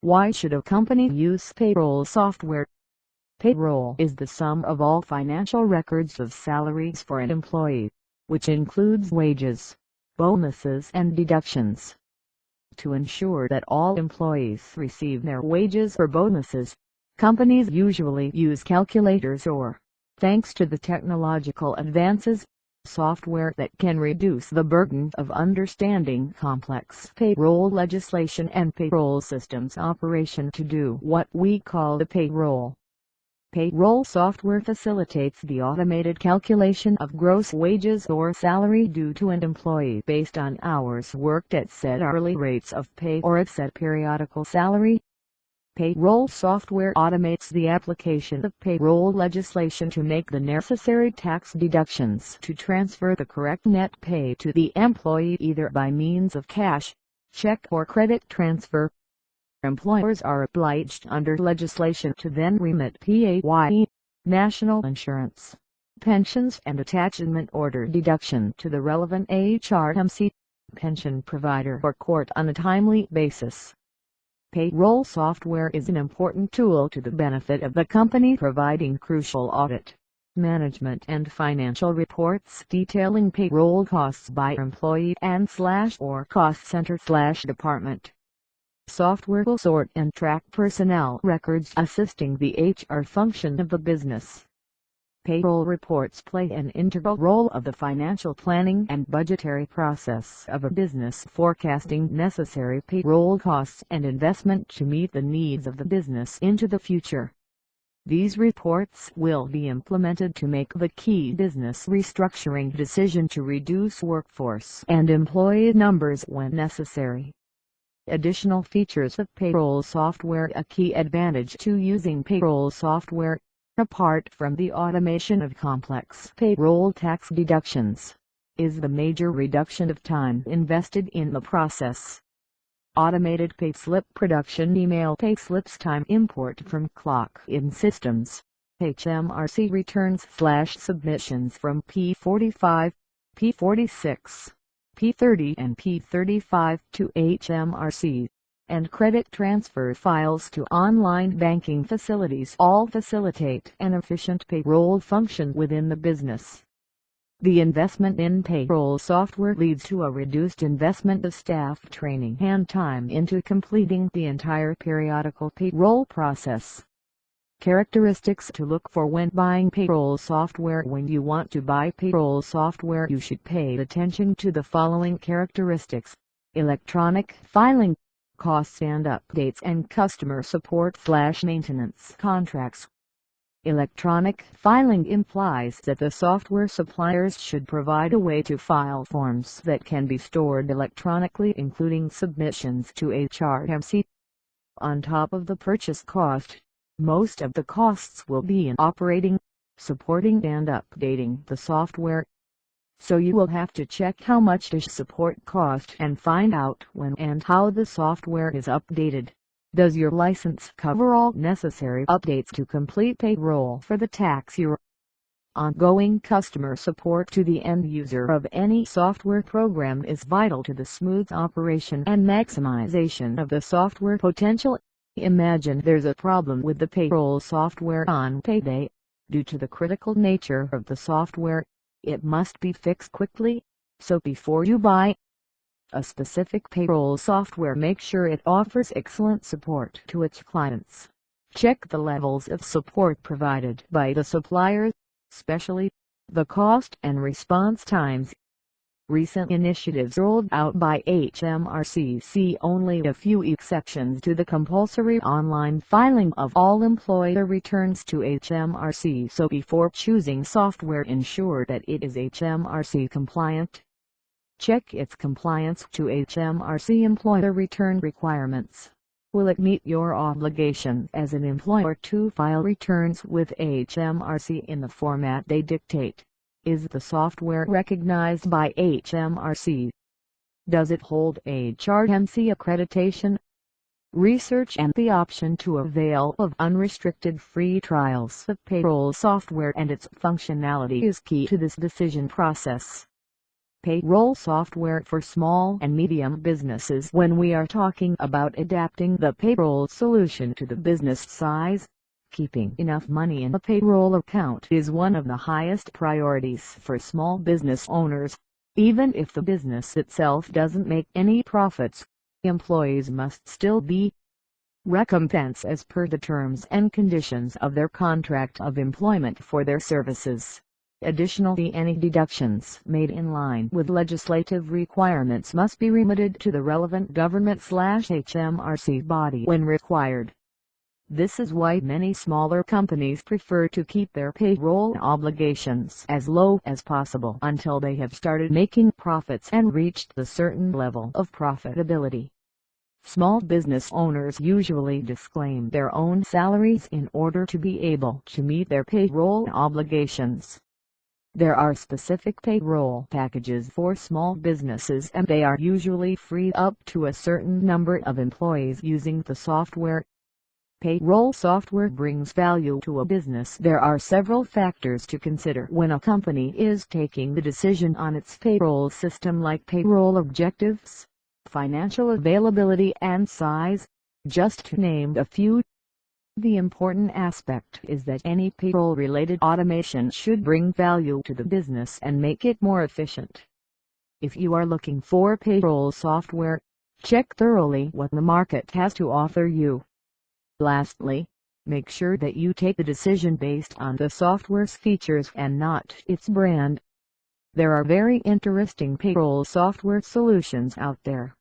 Why should a company use payroll software? Payroll is the sum of all financial records of salaries for an employee, which includes wages, bonuses and deductions. To ensure that all employees receive their wages or bonuses, companies usually use calculators or, thanks to the technological advances, software that can reduce the burden of understanding complex payroll legislation and payroll systems operation to do what we call the payroll. Payroll software facilitates the automated calculation of gross wages or salary due to an employee based on hours worked at set hourly rates of pay or at set periodical salary. Payroll software automates the application of payroll legislation to make the necessary tax deductions to transfer the correct net pay to the employee either by means of cash, check or credit transfer. Employers are obliged under legislation to then remit PAYE, national insurance, pensions and attachment order deduction to the relevant HRMC, pension provider or court on a timely basis. Payroll software is an important tool to the benefit of the company, providing crucial audit, management and financial reports detailing payroll costs by employee and/or cost center/department. Software will sort and track personnel records, assisting the HR function of the business. Payroll reports play an integral role of the financial planning and budgetary process of a business, forecasting necessary payroll costs and investment to meet the needs of the business into the future. These reports will be implemented to make the key business restructuring decision to reduce workforce and employee numbers when necessary. Additional features of payroll software. A key advantage to using payroll software, apart from the automation of complex payroll tax deductions, is the major reduction of time invested in the process. Automated payslip production. Email payslips. Time import from clock-in systems. HMRC returns/submissions from P45, P46, P30 and P35 to HMRC, and credit transfer files to online banking facilities all facilitate an efficient payroll function within the business. The investment in payroll software leads to a reduced investment of staff training and time into completing the entire periodical payroll process. Characteristics to look for when buying payroll software. When you want to buy payroll software, you should pay attention to the following characteristics: electronic filing, costs and updates, and customer support/maintenance contracts. Electronic filing implies that the software suppliers should provide a way to file forms that can be stored electronically, including submissions to HRMC. On top of the purchase cost, most of the costs will be in operating, supporting and updating the software. So you will have to check how much does support cost and find out when and how the software is updated. Does your license cover all necessary updates to complete payroll for the tax year? Ongoing customer support to the end user of any software program is vital to the smooth operation and maximization of the software potential. Imagine there's a problem with the payroll software on payday. Due to the critical nature of the software, it must be fixed quickly, so before you buy a specific payroll software, make sure it offers excellent support to its clients. Check the levels of support provided by the suppliers, especially the cost and response times. Recent initiatives rolled out by HMRC see only a few exceptions to the compulsory online filing of all employer returns to HMRC, so before choosing software, ensure that it is HMRC compliant. Check its compliance to HMRC employer return requirements. Will it meet your obligation as an employer to file returns with HMRC in the format they dictate? Is the software recognized by HMRC? Does it hold HRMC accreditation? Research and the option to avail of unrestricted free trials of payroll software and its functionality is key to this decision process. Payroll software for small and medium businesses. When we are talking about adapting the payroll solution to the business size, keeping enough money in a payroll account is one of the highest priorities for small business owners. Even if the business itself doesn't make any profits, employees must still be recompensed as per the terms and conditions of their contract of employment for their services. Additionally, any deductions made in line with legislative requirements must be remitted to the relevant government/HMRC body when required. This is why many smaller companies prefer to keep their payroll obligations as low as possible until they have started making profits and reached a certain level of profitability. Small business owners usually disclaim their own salaries in order to be able to meet their payroll obligations. There are specific payroll packages for small businesses, and they are usually free up to a certain number of employees using the software. Payroll software brings value to a business. There are several factors to consider when a company is taking the decision on its payroll system, like payroll objectives, financial availability, and size, just to name a few. The important aspect is that any payroll-related automation should bring value to the business and make it more efficient. If you are looking for payroll software, check thoroughly what the market has to offer you. Lastly, make sure that you take the decision based on the software's features and not its brand. There are very interesting payroll software solutions out there,